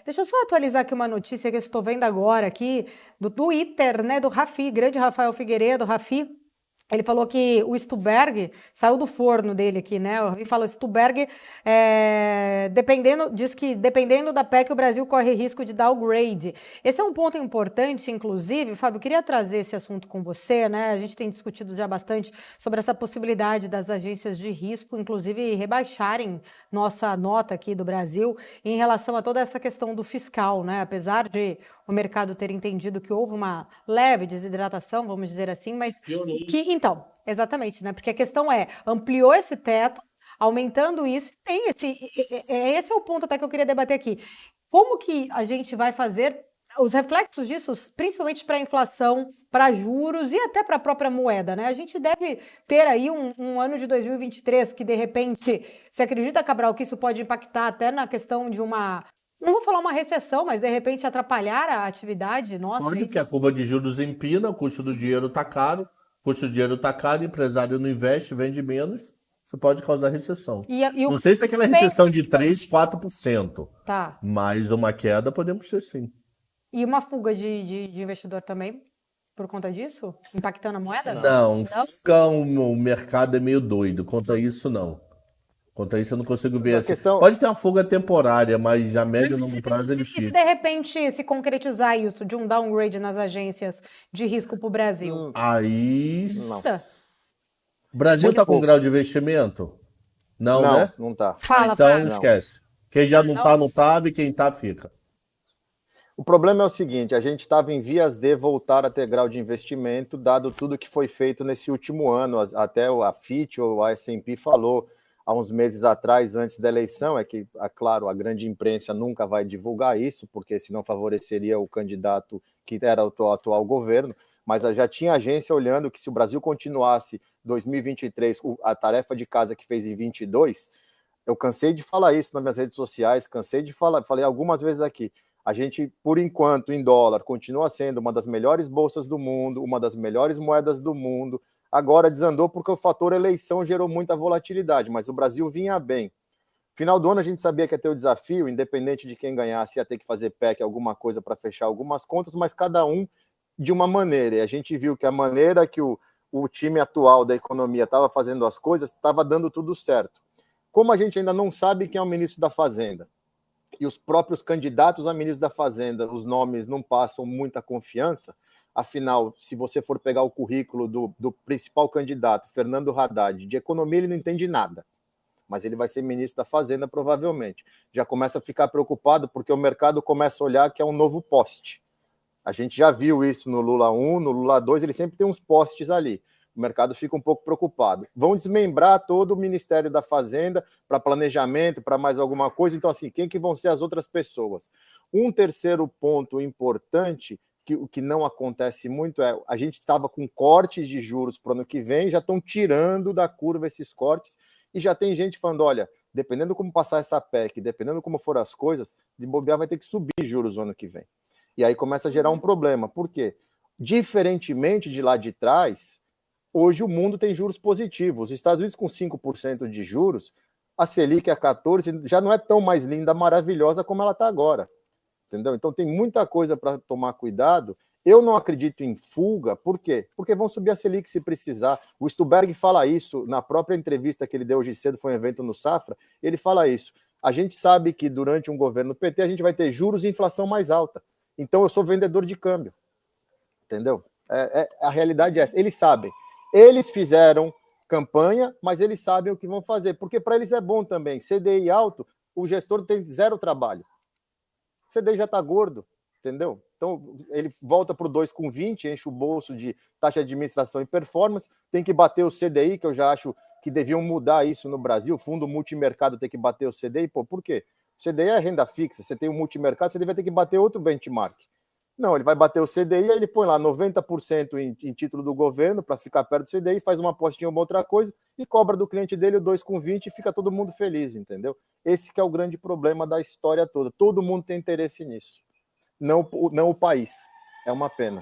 Deixa eu só atualizar aqui uma notícia que eu estou vendo agora aqui do Twitter, né, do Rafi, grande Rafael Figueiredo, Rafi. Ele falou que o Stuberg saiu do forno dele aqui, né? O Rafi falou Stuberg, diz que dependendo da PEC, o Brasil corre risco de downgrade. Esse é um ponto importante, inclusive, Fábio, eu queria trazer esse assunto com você, né? A gente tem discutido já bastante sobre essa possibilidade das agências de risco, inclusive, rebaixarem nossa nota aqui do Brasil em relação a toda essa questão do fiscal, né? Apesar de o mercado ter entendido que houve uma leve desidratação, vamos dizer assim, mas então, exatamente, né? Porque a questão ampliou esse teto, aumentando isso, tem esse é o ponto até que eu queria debater aqui. Como que a gente vai fazer os reflexos disso, principalmente para a inflação, para juros e até para a própria moeda, né? A gente deve ter aí um ano de 2023 que, de repente, você acredita, Cabral, que isso pode impactar até na questão de não vou falar uma recessão, mas de repente atrapalhar a atividade nossa? Pode, porque a curva de juros empina, o custo do dinheiro está caro, o custo do dinheiro está caro, o empresário não investe, vende menos, isso pode causar recessão. E Não sei se é aquela recessão de 3, 4%, Tá. mas uma queda podemos ter sim. E uma fuga de investidor também, por conta disso? Impactando a moeda? Não, fica o mercado é meio doido, quanto a isso não. Quanto a isso eu não consigo ver A assim. questão, Pode ter uma fuga temporária, mas a médio e longo prazo ele E se fica. de repente se concretizar isso, de um downgrade nas agências de risco para o Brasil? Aí. não. Tá. O Brasil Muito está com pouco. grau de investimento? Não, Não, né? não tá. Fala, Então Fábio. Não. esquece. Quem já não Não? tá, não tava, e quem tá, fica. O problema é o seguinte, a gente estava em vias de voltar a ter grau de investimento, dado tudo que foi feito nesse último ano, até a Fitch ou a S&P falou há uns meses atrás, antes da eleição, é que, claro, a grande imprensa nunca vai divulgar isso, porque senão favoreceria o candidato que era o atual governo, mas já tinha agência olhando que se o Brasil continuasse 2023, a tarefa de casa que fez em 22, eu cansei de falar isso nas minhas redes sociais, cansei de falar, falei algumas vezes aqui, a gente, por enquanto, em dólar, continua sendo uma das melhores bolsas do mundo, uma das melhores moedas do mundo. Agora desandou porque o fator eleição gerou muita volatilidade, mas o Brasil vinha bem. Final do ano a gente sabia que ia ter o desafio, independente de quem ganhasse, ia ter que fazer PEC, alguma coisa para fechar algumas contas, mas cada um de uma maneira. E a gente viu que a maneira que o time atual da economia estava fazendo as coisas, estava dando tudo certo. Como a gente ainda não sabe quem é o ministro da Fazenda, e os próprios candidatos a ministro da Fazenda, os nomes não passam muita confiança, afinal, se você for pegar o currículo do principal candidato, Fernando Haddad, de economia ele não entende nada, mas ele vai ser ministro da Fazenda provavelmente. Já começa a ficar preocupado porque o mercado começa a olhar que é um novo poste. A gente já viu isso no Lula 1, no Lula 2, ele sempre tem uns postes ali. O mercado fica um pouco preocupado. Vão desmembrar todo o Ministério da Fazenda para planejamento, para mais alguma coisa. Então, assim, quem que vão ser as outras pessoas? Um terceiro ponto importante, o que não acontece muito, é a gente estava com cortes de juros para o ano que vem, já estão tirando da curva esses cortes, e já tem gente falando, olha, dependendo como passar essa PEC, dependendo como for as coisas, de bobear vai ter que subir juros no ano que vem. E aí começa a gerar um problema. Por quê? Diferentemente de lá de trás, hoje o mundo tem juros positivos. Os Estados Unidos com 5% de juros, a Selic a 14% já não é tão mais linda, maravilhosa como ela está agora. Entendeu? Então tem muita coisa para tomar cuidado. Eu não acredito em fuga, por quê? Porque vão subir a Selic se precisar. O Stuberg fala isso na própria entrevista que ele deu hoje cedo, foi um evento no Safra, ele fala isso. A gente sabe que durante um governo PT a gente vai ter juros e inflação mais alta. Então eu sou vendedor de câmbio. Entendeu? A realidade é essa. Eles sabem. Eles fizeram campanha, mas eles sabem o que vão fazer, porque para eles é bom também. CDI alto, o gestor tem zero trabalho. O CDI já está gordo, entendeu? Então, ele volta para o 2,20, enche o bolso de taxa de administração e performance, tem que bater o CDI, que eu já acho que deviam mudar isso no Brasil, o fundo multimercado tem que bater o CDI. Pô, por quê? O CDI é renda fixa, você tem um multimercado, você deve ter que bater outro benchmark. Não, ele vai bater o CDI, aí ele põe lá 90% em título do governo para ficar perto do CDI, faz uma apostinha ou uma outra coisa e cobra do cliente dele o 2,20 e fica todo mundo feliz, entendeu? Esse que é o grande problema da história toda. Todo mundo tem interesse nisso. Não o país. É uma pena.